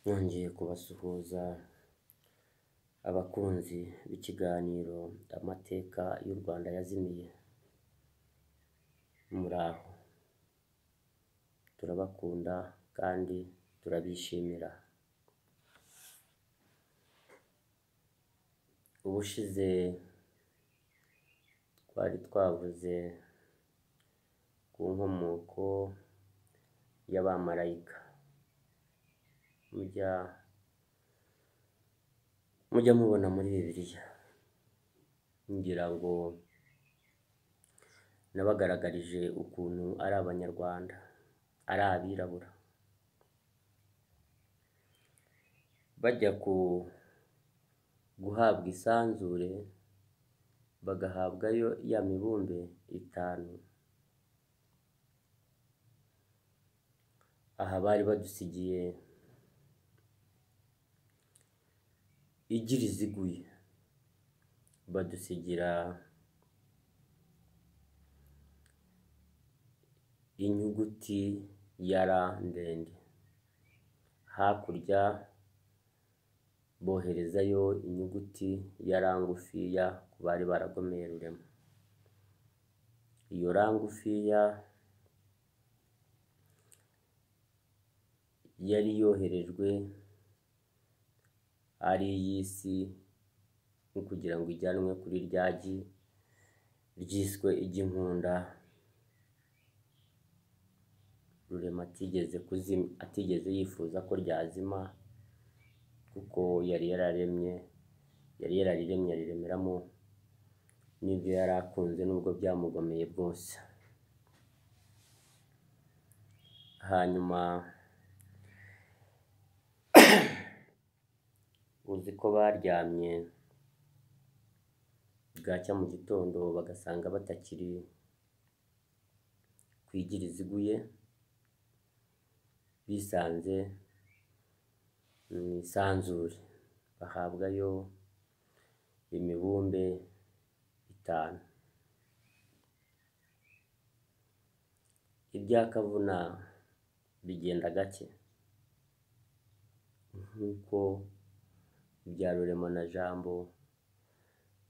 Nongeye kubasuhuza abakunzi b'ikiganiro amateka y'u Rwanda yazimiye. Muraho, turabakunda kandi turabishimira. Ubushize twari twavuze ku nkomoko y'abamarayika. Mujya mubona muri Bibiliya, ngira ngo nabagaragarije ukuntu ari abanyarwanda, ari abirabura, bajya guhabwa isanzure, bagahabwayo ya mibumbe 5. Aha bari badusigiye igira iziguye, badusigira inyuguti ya R ndende. Hakurya boherezayo inyuguti ya R ngufiya ku bari baragomeye Rurema. Iyo R ngufiya yari yoherejwe ari iy'isi, kugira ngo ijyanwe kuri ryagi ryiswe iry'inkunda Rurema atigeze yifuza ko ryazima, kuko yari yarariremye ariremeramo n'ibyo yari akunze nubwo byamugomeye bwose. Hanyuma uzi ko baryamye bwacya mu gitondo bagasanga batakiri kwigira iziguye, bisanze mu isanzure, bahabwayo imibumbe 5. Ibya Kavuna bigenda gake, nk'uko ibya Rurema na Jambo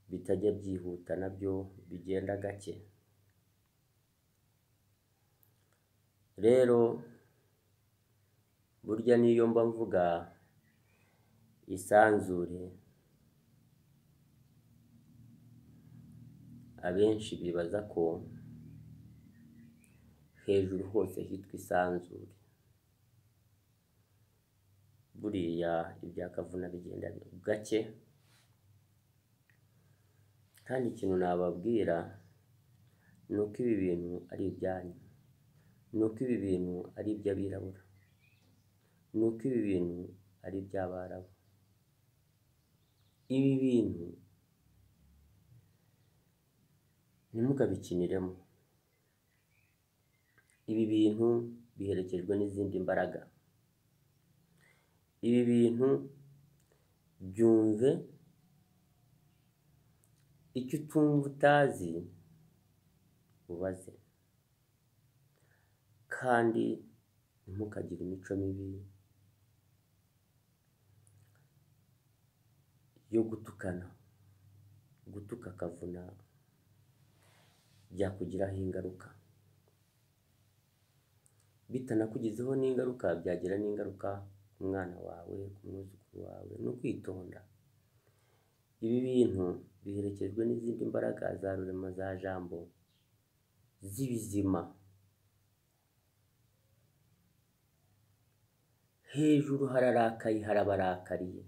bitajya byihuta, nabyo bigenda gake. Rero burya niyo mba mvuga isanzure, abenshi bibaza ko hejuru hose hitwa isanzure. Buriya ibya Kavuna bigenda gake, kandi ikintu nababwira ni uko ibi bintu ari ibyanyu, ni uko ibi bintu ari iby'abirabura, ni uko ibi bintu ari iby'Abarabu. Ibi bintu ntimukabikiniremo. Ibi bintu biherekejwe n'izindi mbaraga. Ibi bintu byumve, icyo utumva utazi ubaze, kandi ntimukagire imico mibi yo gutuka Kavuna byakugiraho ingaruka. Bitanakugizeho n'ingaruka, byagira n'ingaruka ku mwana wawe, ku mwuzukuru wawe. No kwitonda. Ibi bintu biherekejwe n'izindi mbaraga za Rurema, za Jambo, z'ibizima. Hejuru hararakaye, harabarakariye.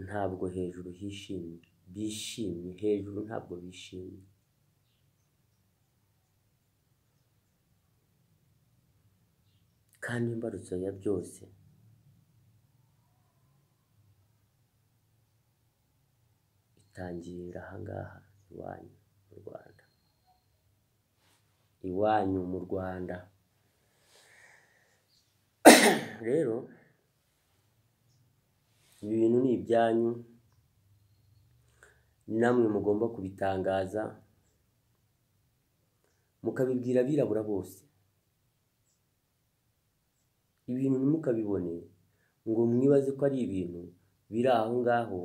Ntabwo hejuru bishimye, hejuru ntabwo bishimye. Kandi imbarutso ya byose itangirira ahangaha iwanyu mu Rwanda. Iwanyu mu Rwanda. Rero ibi bintu ni ibyanyu, namwe mugomba kubitangaza, mukabibwira abirabura bose. ibintu ntimukabibone ngo mwibaze ko ari ibintu biri aho ngaho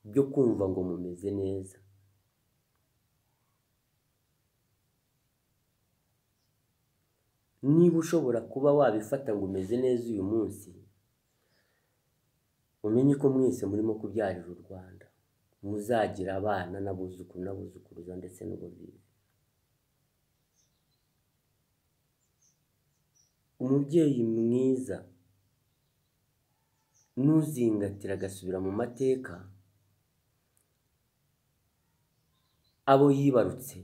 byo kumva ngo mumeze neza. Niba ushobora kuba wabifata ngo umeze neza uyu munsi, umenye ko mwese murimo kubyarira u Rwanda, muzagira abana n'abuzukuru n'abuzukuruza ndetse n'ubuvivi. Umubyeyi mwiza nuzingatira agasubira mu mateka abo yibarutse,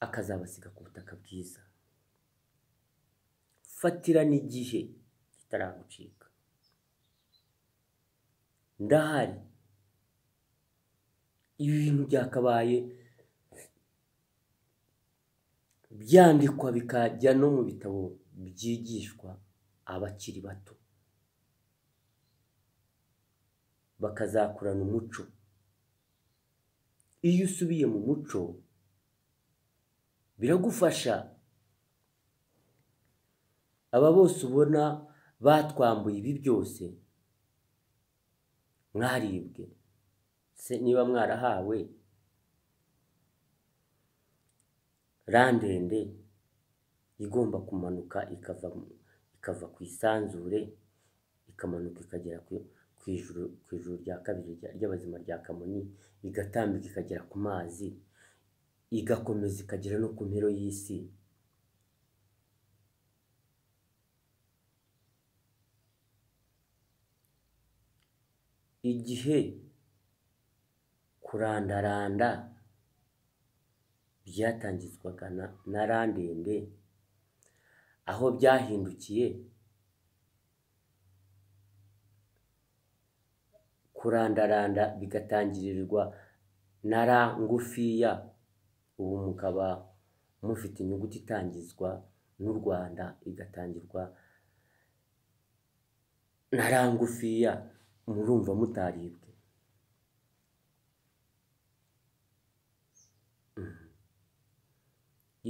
akazabasiga ku butaka bwiza. Fatirana igihe kitaragucika. Ndahari. Ibi bintu byakabaye byandikwa bikajya no mu bitabo byigishwa abakiri bato, bakazakurana umuco. Iyo usubiye mu muco biragufasha. Aba bose ubona batwambuye ibi byose mwaribwe. Se niba mwarahawe randende igomba kumanuka ikava ku isanzure, ikamanuka ikagera ku ijuru rya kabiri ry'abazima rya Kamonyi, igatambika ikagera ku mazi, igakomeza ikagera no ku mpero y'isi. Igihe kurandaranda byatangizwaga na randende, aho byahindukiye kurandaranda bigatangirirwa na ra ngufiya, ubu mukaba mufite inyuguti itangizwa n'u Rwanda igatangirwa na ra ngufiya, murumva mutaribwe.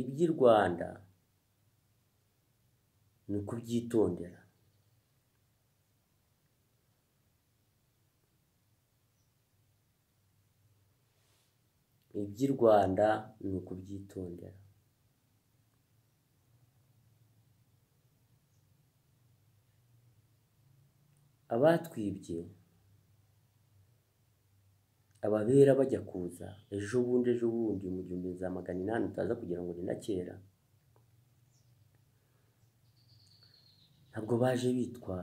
Iby'i Rwanda ni ukubyitondera. Iby'i Rwanda ni ukubyitondera. Abatwibye ababera bajya kuza ejo bundi mu 1800 utaza kugira ngo ni na kera, ntabwo baje bitwa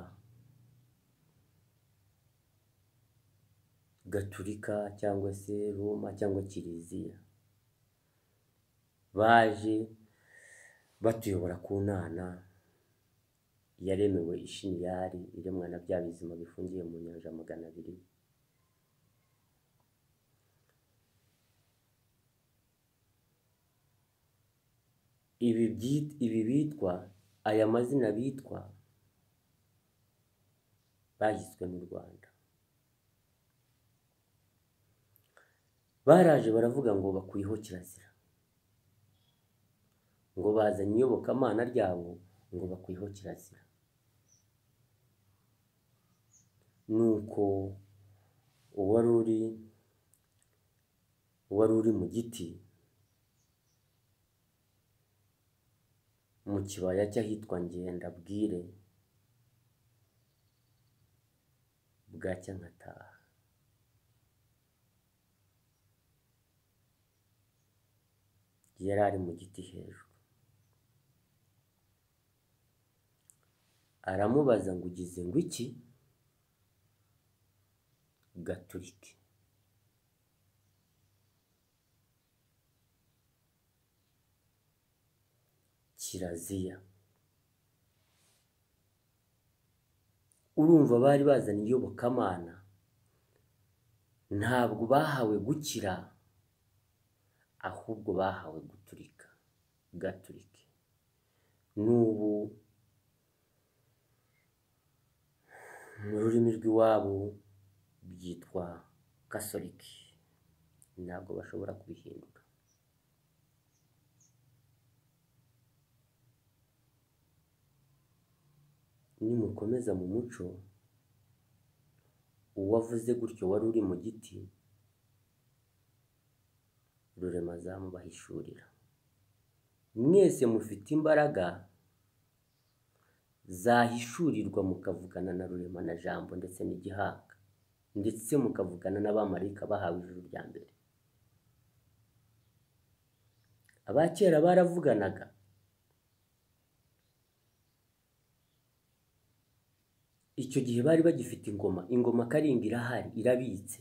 Gaturika cyangwa se Roma cyangwa Kiliziya. Baje batuyobora ku Nana yaremewe ishiniyari iremwa na bya bizima bifungiye mu nyanja 200. Ibi bitwa, aya mazina bitwa bahiswe mu Rwanda. Baraje baravuga ngo bakuyeho kirazira, ngo bazanye iyobokamana ryabo, ngo bakuyeho kirazira. Nuko uwari uri mu giti mu kibaya cy'ahitwa Ngendabwire, bwacya nkataha. Yari ari mu giti hejuru, aramubaza ngo ugize ngo iki? Gaturike. Kiraziya. Urumva bari bazanye iyobokamana, ntabwo bahawe gukira, ahubwo bahawe guturika. Gaturike. N'ubu mu rurimi rw'iwabo byitwa Gasoliki, ntabwo bashobora kubihindura. nimukomeza mu muco uwavuze gutyo wari uri mu giti Rurema azamubahishurira. Mwese mufite imbaraga zahishurirwa mukavugana na Rurema na Jambo ndetse n'igihanga, ndetse mukavugana n'abamarayika bahawe ijuru rya mbere. Abakera baravuganaga, icyo gihe bari bagifite ingoma karinga irahari irabitse.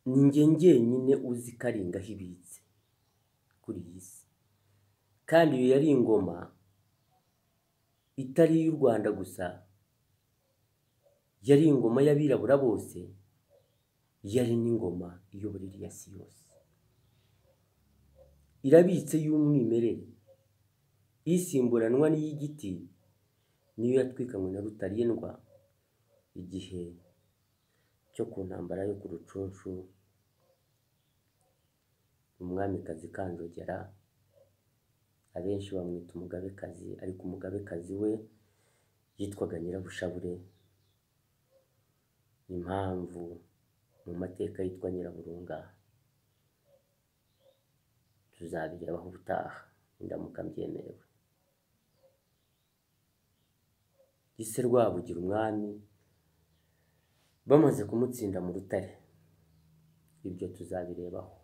Ninjye njyenyine uzi karinga aho ibitse kuri iyi si, kandi iyo yari ingoma itari iy'u Rwanda gusa, yari ingoma y'abirabura bose, yari n'ingoma iyobora iriya si yose. Irabitse y'umwimerere, isimburanwa n'iy'igiti niyo yatwikanywe na Rutarindwa igihe cyo ku ntambara yo ku Rucunshu. Umwamikazi Kanjogera abenshi bamwita umugabekazi, ariko umugabekazi we yitwaga Nyirabushabure. Impamvu mu mateka yitwa Nyiraburunga tuzabirebaho ubutaha indamuka mbyemerewe. Ise Rwabugira umwami bamaze kumutsinda mu Rutare, ibyo tuzabirebaho.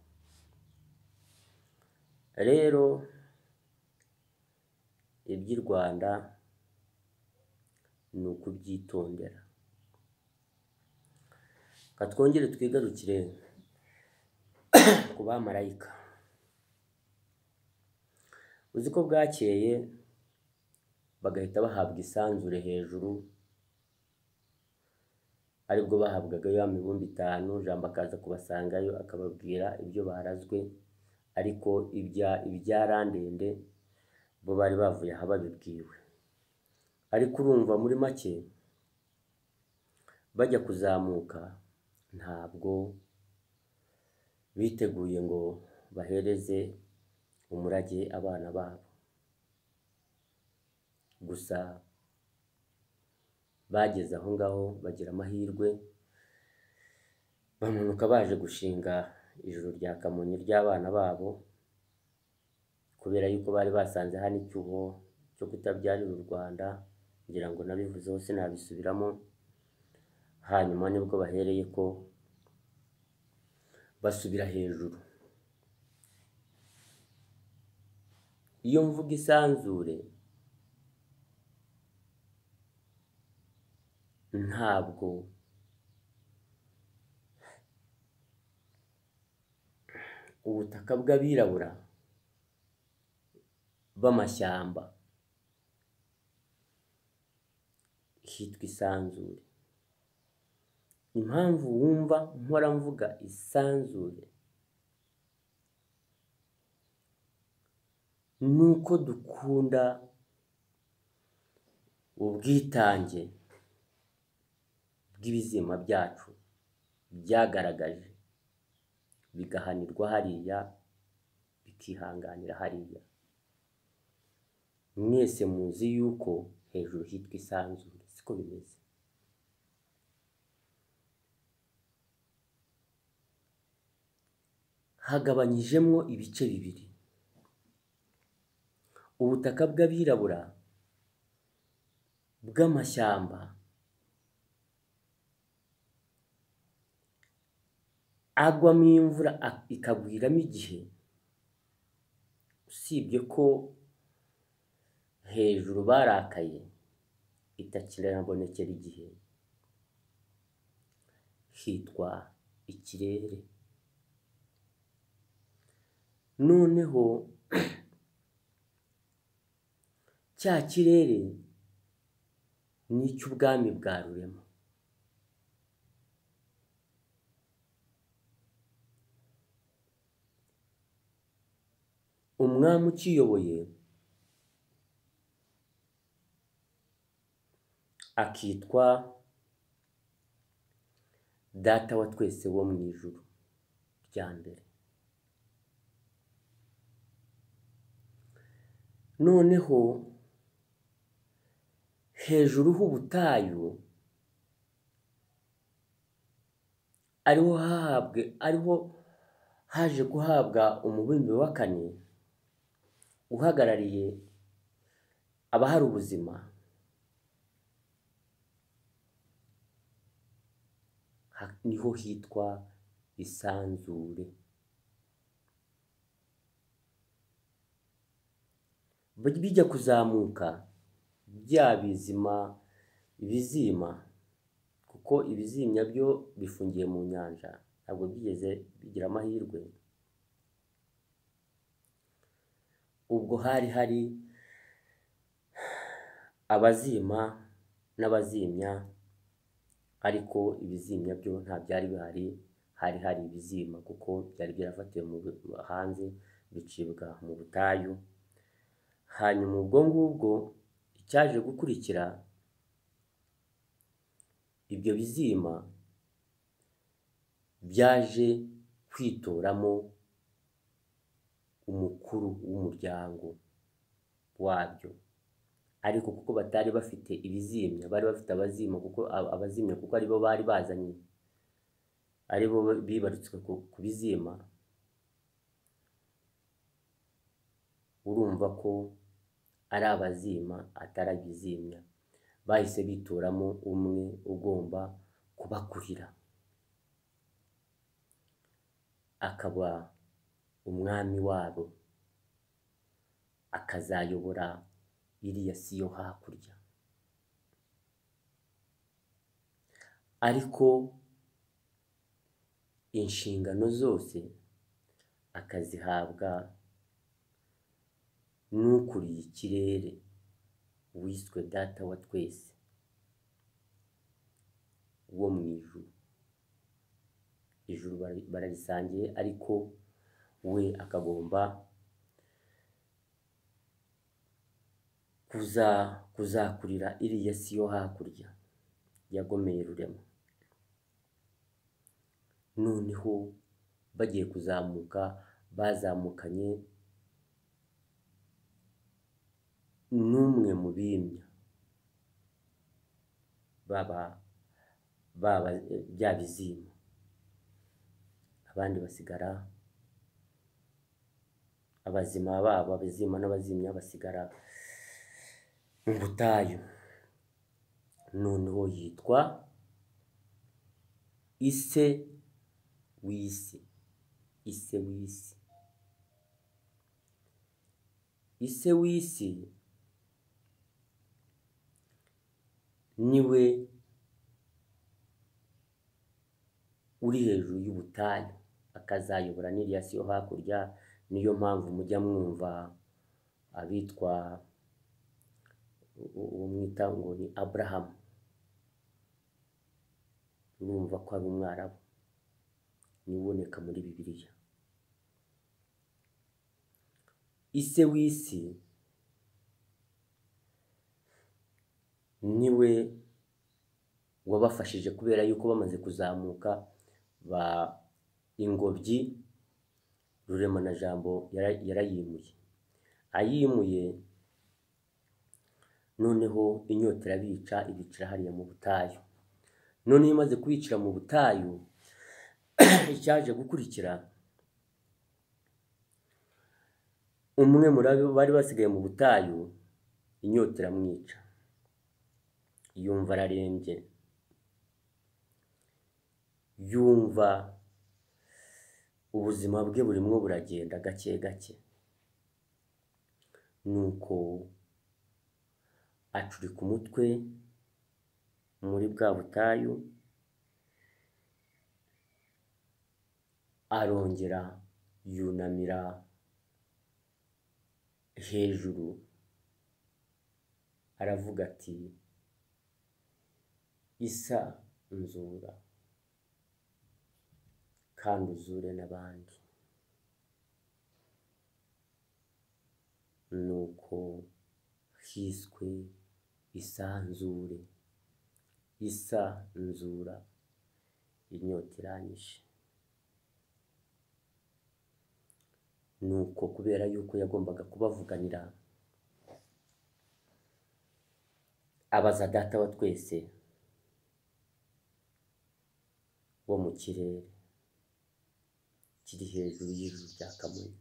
Rero iby'i Rwanda ni ukubyitondera. Katwongere twigarukire ku bamarayika. Uzi ko bwakeye bagahita bahabwa isanzure hejuru, aribwo bahabwaga ya mibumbi 5. Jambo akaza kubasangayo akababwira ibyo barazwe, ariko ibyarandende bo bari bavuye aha babibwiwe. Ariko urumva muri make bajya kuzamuka ntabwo biteguye ngo bahereze umurage abana babo gusa. Bageze aho ngaho bagira amahirwe, bamanuka baje gushinga ijuru rya Kamonyi ry'abana babo, kubera yuko bari basanze hano icyuho cyo kutabyarira u Rwanda. Ngira ngo nabivuzeho sinabisubiramo. Hanyuma nibwo bahereye ko basubira hejuru. Iyo mvuga isanzure ntabwo ubutaka bw'abirabura b'amashyamba hitwa isanzure. Impamvu wumva mpora mvuga isanzure nuko dukunda ubwitange bw'ibizima byacu byagaragaje, bigahanirwa hariya, bikihanganira hariya. Mwese muzi yuko hejuru hitwa isanzure, siko bimeze? Hagabanyijemo ibice bibiri. Ubutaka bw'abirabura bw'amashyamba agwamo imvura ikagwiramo igihe, usibye ko hejuru barakaye itakirabonekera igihe, hitwa ikirere. Noneho cya kirere ni icy'ubwami bwa Rurema. Umwami ukiyoboye akitwa Data wa twese wo mu ijuru rya mbere. noneho hejuru h'ubutayu ariho haje guhabwa umubumbe wa kane uhagarariye abahari ubuzima. Niho hitwa isanzure. Bijya kuzamuka bya ibizima, kuko ibizimya byo bifungiye mu nyanja, ntabwo byigeze bigira amahirwe. Ubwo hari abazima n'abazimya, ariko ibizimya byo nta byari bihari, hari ibizima kuko byari byarafatiwe hanze bicibwa mu butayu. Hanyuma ubwo ngubwo icyaje gukurikira, ibyo bizima byaje kwitoramo umukuru w'umuryango wabyo, ariko kuko batari bafite ibizimya, bari bafite abazima, kuko abazimya kuko aribo bari bazanye, aribo bibarutswe ku bizima. Urumva ko ari abazima atari ibizimya, bahise bitoramo umwe ugomba kubakurira, akaba umwami wabo, akazayobora iriya si yo hakurya. Ariko inshingano zose akazihabwa n'ukuriye ikirere, wiswe data wa twese wo mu ijuru. Ijuru bararisangiye, ariko we akagomba kuzakurira iriya si yo hakurya yagomeye Rurema. Noneho bagiye kuzamuka, bazamukanye n'umwe mu bimya bya bizima, abandi basigara, abazima babo, abazima n'abazimya basigara mu butayu. Noneho yitwa ise w'isi. Ise w'isi. Ise w'isi niwe uri hejuru y'ubutayu, akazayobora n'iriya si yo hakurya. Niyo mpamvu mujya mwumva abitwa, uwo mwita ngo ni Aburahamu, urumva ko ari umwarabu, niwe uboneka muri Bibiliya. Ise w'isi niwe wabafashije, kubera yuko bamaze kuzamuka, ingobyi Rurema na Jambo yarayimuye. Ayimuye, noneho inyota irabica, ibicira hariya mu butayu. Noneho imaze kubicira mu butayu, icyaje gukurikira, umwe muri abo bari basigaye mu butayu, inyota iramwica, yumva ararembye, yumva ubuzima bwe burimo buragenda gake gake. Nuko acurika umutwe muri bwa butayu, arongera yunamira hejuru, aravuga ati, isa nzura kandi uzure n'abandi. Nuko hiswe isanzure. Isa nzura, inyota iranyishe. Nuko kubera yuko yagombaga kubavuganira abaza data wa twese wo mu kirere kiri hejuru y'ijuru rya Kamonyi,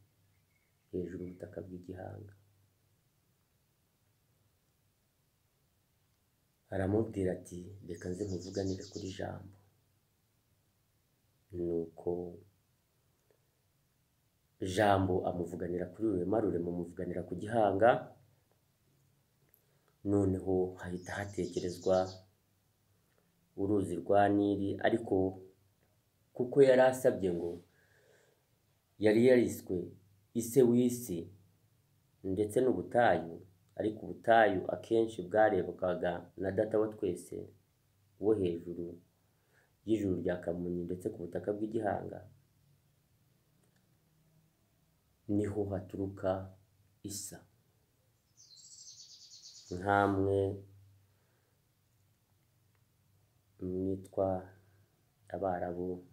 hejuru y'ubutaka bw'igihanga. Aramubwira ati reka nze nkuvuganire kuri Jambo. Nuko Jambo amuvuganira kuri Rurema, Rurema amuvuganira ku Gihanga. Noneho hahita hatekerezwa uruzi rwa Nili, ariko kuko yari asabye ngo yari yariswe ise w'isi ndetse n'ubutayu, ariko ubutayu akenshi bwarebwaga na data wa twese wo hejuru y'ijuru rya Kamonyi ndetse ku butaka bw'igihanga, niho haturuka isa. Nkamwe mwitwa Abarabu,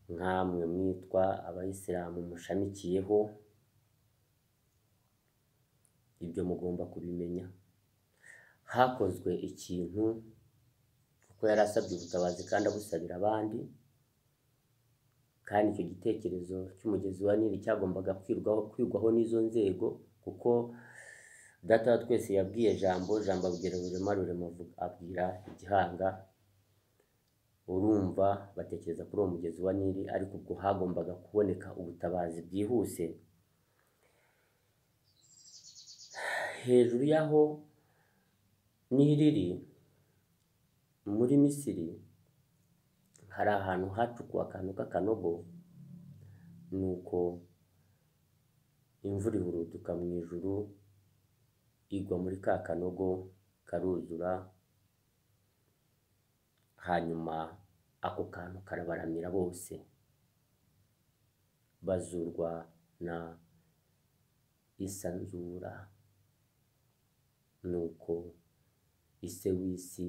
nkamwe mwitwa Abayisilamu mushamikiyeho, ibyo mugomba kubimenya. Hakozwe ikintu kuko yari asabye ubutabazi kandi abusabira abandi, kandi icyo gitekerezo cy'umugezi wa Nili cyagombaga kwigwaho n'izo nzego, kuko data wa twese yabwiye Jambo, Jambo abwira Rurema, Rurema abwira Igihanga. Urumva batekereza kuri uwo mugezi wa Nili, ariko ubwo hagombaga kuboneka ubutabazi bwihuse. Hejuru y'aho Nili iri muri Misiri hari ahantu hacukuwe akantu k'akanogo, nuko imvura ihuruduka mu ijuru igwa muri ka kanogo karuzura, hanyuma ako kantu karabaramira bose, bazurwa na isanzura. Nuko ise w'isi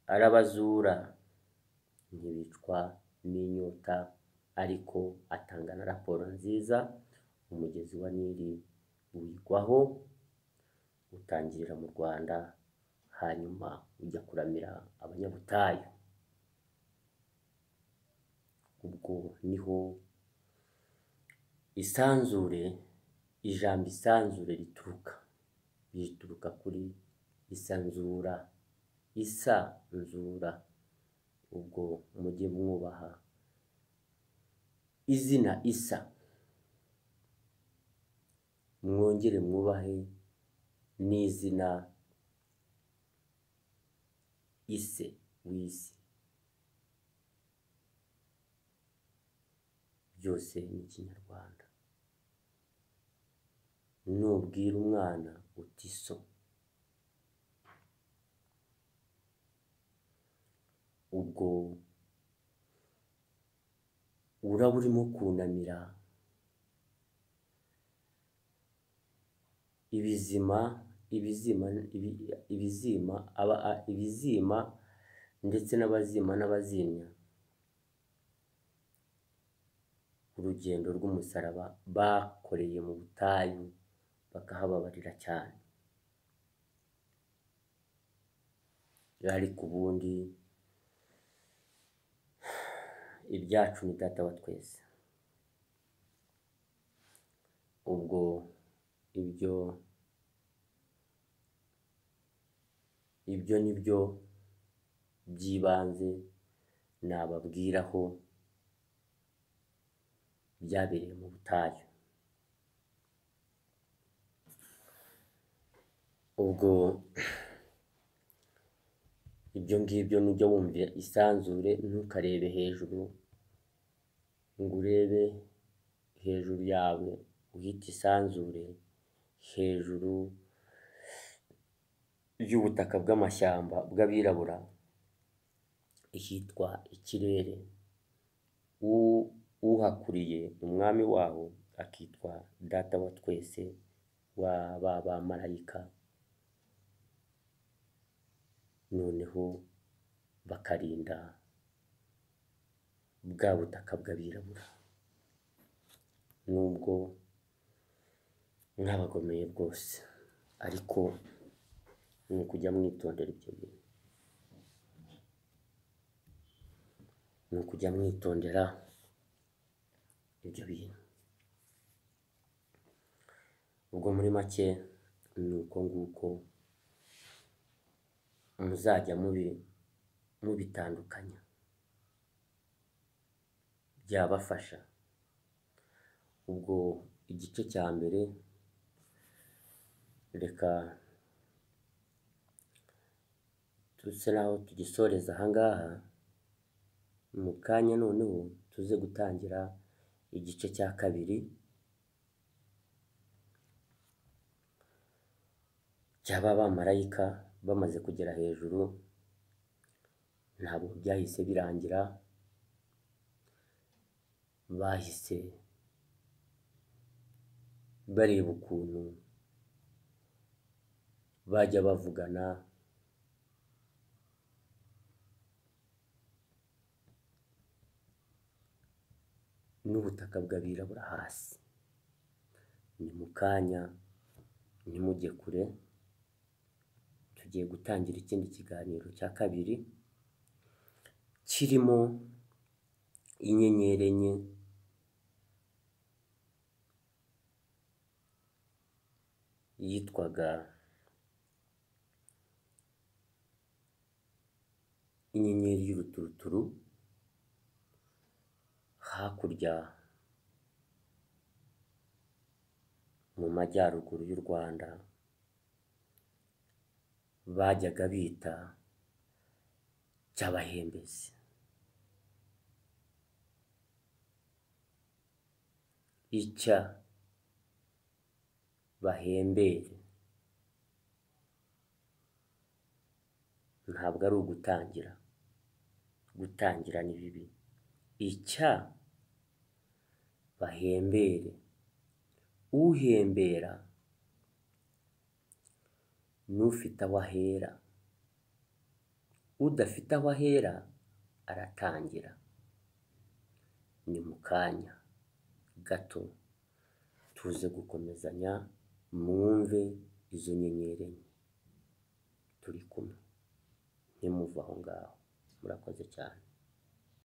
arabazura, ntibicwa n'inyota, ariko atanga na raporo nziza. Umugezi wa Nili wigwaho, utangirira mu Rwanda, hanyuma ujya kuramira abanyabutayu. Ubwo niho isanzure, ijambo isanzure rituruka kuri isanzura, isanzura. Ubwo mujye mwubaha izina Isa, mwongere mwubahe n'izina ise w'isi. Byose ni Ikinyarwanda. Nubwira umwana uti so, ubwo uraba urimo kunamira ibizima ndetse n'abazimya urugendo rw'umusaraba bakoreye mu butayu, bakahababarira cyane. Ariko ubundi ibyacu ni data wa twese. Ubwo ibyo nibyo by'ibanze nababwiraho byabereye mu butayu. Ubwo ibyo ngibyo nujya wumvira isanzure, ntukarebe hejuru ngo urebe hejuru yawe uhita isanzure, hejuru y'ubutaka bw'amashyamba bw'abirabura hitwa ikirere. Uhakuriye umwami waho akitwa data wa twese wa marayika. Noneho bakarinda bwa butaka bw'abirabura, nubwo mwabagomeye rwose, ariko ni ukujya mwitondera ibyo bintu, ni ukujya mwitondera ibyo bintu. Ubwo muri make ni uko nguko muzajya mubitandukanya, byabafasha. Ubwo igice cya mbere reka tuse naho tugisoreza ahangaha, mu kanya noneho tuze gutangira igice cya kabiri cy'aba bamarayika bamaze kugera hejuru. Ntabwo byahise birangira, bahise bareba ukuntu bajya bavugana n'ubutaka bw'abirabura hasi. Ni mu kanya, ntimujye kure, tugiye gutangira ikindi kiganiro cya kabiri kirimo inyenyeri enye yitwaga inyenyeri y'uruturuturu hakurya mu majyaruguru y'u Rwanda, bajyaga bita Cyabahembezi. Icya bahembere ntabwo ari ugutangira, gutangira ni bibi. Icya bahembere, uhembera n'ufite aho ahera, udafite aho ahera aratangira. Ni mu kanya gato tuze gukomezanya, mwumve izo nyenyeri enye. Turi kumwe, ntimuve aho ngaho. Murakoze cyane.